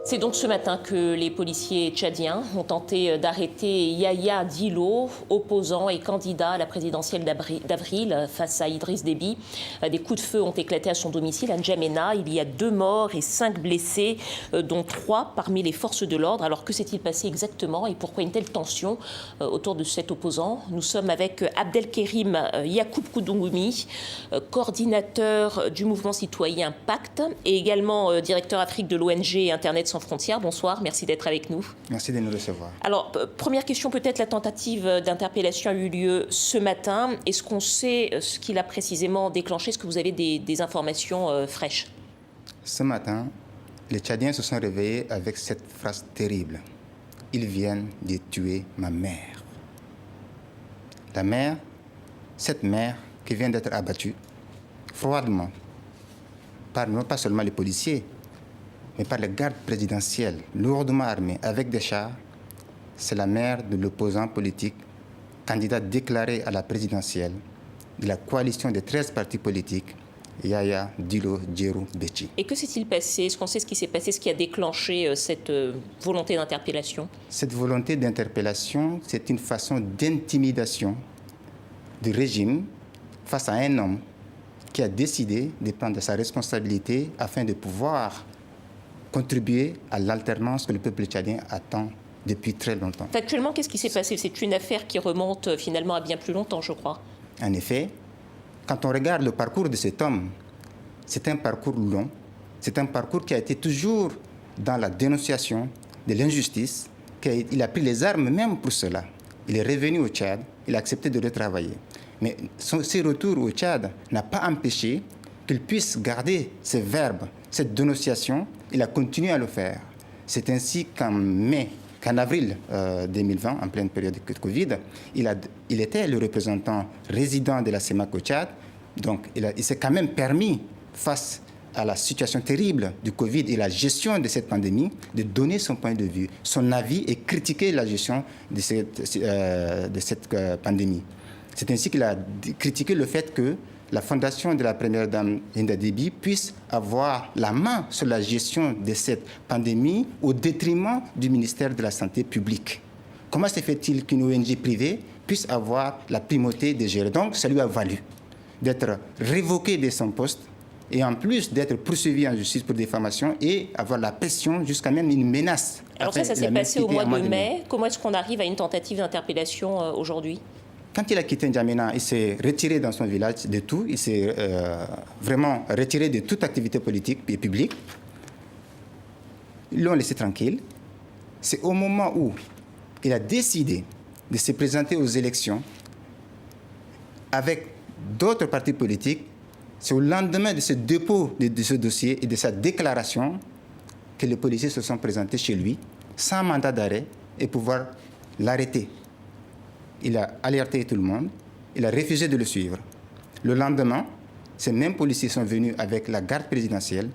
C'est donc ce matin que les policiers tchadiens ont tenté d'arrêter Yahya Dillo, opposant et candidat à la présidentielle d'avril face à Idriss Déby. Des coups de feu ont éclaté à son domicile à N'Djamena. Il y a 2 morts et 5 blessés, dont 3 parmi les forces de l'ordre. Alors que s'est-il passé exactement et pourquoi une telle tension autour de cet opposant? Nous sommes avec Abdelkerim Yacoub Koudoumi, coordinateur du mouvement citoyen Pacte et également directeur Afrique de l'ONG Internet sans frontières. Bonsoir, merci d'être avec nous. Merci de nous recevoir. Alors, première question, peut-être la tentative d'interpellation a eu lieu ce matin. Est-ce qu'on sait ce qu'il a précisément déclenché? Est-ce que vous avez des informations fraîches? Ce matin, les Tchadiens se sont réveillés avec cette phrase terrible. Ils viennent de tuer ma mère. La mère, cette mère qui vient d'être abattue froidement par non pas seulement les policiers, mais par les gardes présidentiels, lourdement armés, avec des chars, c'est la mère de l'opposant politique, candidat déclaré à la présidentielle de la coalition des 13 partis politiques, Yahya Dillo Djerou Bétchi. Et que s'est-il passé? Est-ce qu'on sait ce qui s'est passé, ce qui a déclenché cette volonté d'interpellation? Cette volonté d'interpellation, c'est une façon d'intimidation du régime face à un homme qui a décidé de prendre sa responsabilité afin de pouvoir contribuer à l'alternance que le peuple tchadien attend depuis très longtemps. Actuellement, qu'est-ce qui s'est passé? C'est une affaire qui remonte finalement à bien plus longtemps, je crois. En effet, quand on regarde le parcours de cet homme, c'est un parcours long, c'est un parcours qui a été toujours dans la dénonciation de l'injustice, il a pris les armes même pour cela. Il est revenu au Tchad, il a accepté de retravailler. Mais ses retours au Tchad n'a pas empêché qu'il puisse garder ses verbes, cette dénonciation, il a continué à le faire. C'est ainsi qu'en avril 2020, en pleine période de Covid, il était le représentant résident de la CEMAC au Tchad. Donc, il s'est quand même permis, face à la situation terrible du Covid et la gestion de cette pandémie, de donner son point de vue, son avis et critiquer la gestion de cette pandémie. C'est ainsi qu'il a critiqué le fait que la fondation de la première dame Hinda Déby puisse avoir la main sur la gestion de cette pandémie au détriment du ministère de la Santé publique. Comment se fait-il qu'une ONG privée puisse avoir la primauté de gérer? Donc, ça lui a valu d'être révoqué de son poste et en plus d'être poursuivi en justice pour diffamation et avoir la pression jusqu'à même une menace. Alors ça s'est passé au mois de mai. Comment est-ce qu'on arrive à une tentative d'interpellation aujourd'hui? Quand il a quitté N'Djamena, il s'est retiré dans son village de tout. Il s'est vraiment retiré de toute activité politique et publique. Ils l'ont laissé tranquille. C'est au moment où il a décidé de se présenter aux élections avec d'autres partis politiques. C'est au lendemain de ce dépôt de ce dossier et de sa déclaration que les policiers se sont présentés chez lui sans mandat d'arrêt et pouvoir l'arrêter. Il a alerté tout le monde, il a refusé de le suivre. Le lendemain, ces mêmes policiers sont venus avec la garde présidentielle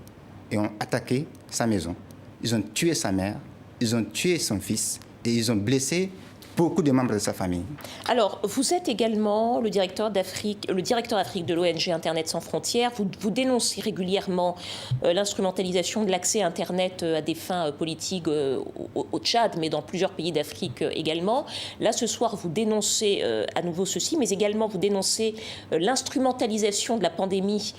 et ont attaqué sa maison. Ils ont tué sa mère, ils ont tué son fils et ils ont blessé beaucoup de membres de sa famille. Alors, vous êtes également le directeur Afrique de l'ONG Internet sans frontières. Vous dénoncez régulièrement l'instrumentalisation de l'accès à Internet à des fins politiques au Tchad, mais dans plusieurs pays d'Afrique également. Là, ce soir, vous dénoncez à nouveau ceci, mais également vous dénoncez l'instrumentalisation de la pandémie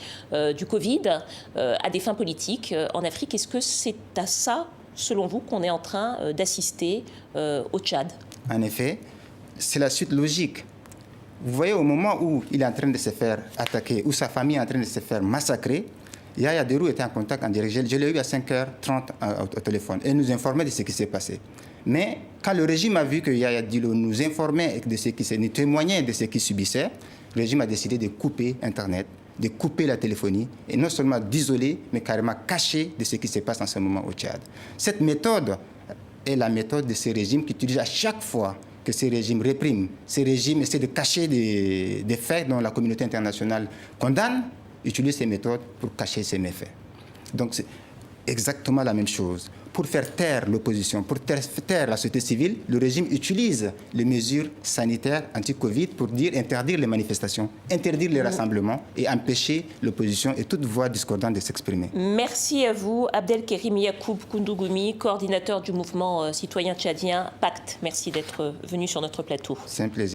du Covid à des fins politiques en Afrique. Est-ce que c'est à ça, selon vous, qu'on est en train d'assister au Tchad? En effet, c'est la suite logique. Vous voyez, au moment où il est en train de se faire attaquer, où sa famille est en train de se faire massacrer, Yahya Dillo était en contact en direct. Je l'ai eu à 5h30 au téléphone et nous informait de ce qui s'est passé. Mais quand le régime a vu que Yahya Dillo nous informait de ce qui s'est, nous témoignait de ce qu'il subissait, le régime a décidé de couper Internet, de couper la téléphonie et non seulement d'isoler, mais carrément cacher de ce qui se passe en ce moment au Tchad. Cette méthode est la méthode de ces régimes qui utilisent à chaque fois que ces régimes répriment. Ces régimes essaient de cacher des faits dont la communauté internationale condamne, utilisent ces méthodes pour cacher ces méfaits. Donc exactement la même chose. Pour faire taire l'opposition, pour taire la société civile, le régime utilise les mesures sanitaires anti-Covid pour interdire les manifestations, interdire les rassemblements et empêcher l'opposition et toute voix discordante de s'exprimer. Merci à vous, Abdelkerim Yacoub Koundougoumi, coordinateur du mouvement citoyen tchadien Pacte. Merci d'être venu sur notre plateau. C'est un plaisir.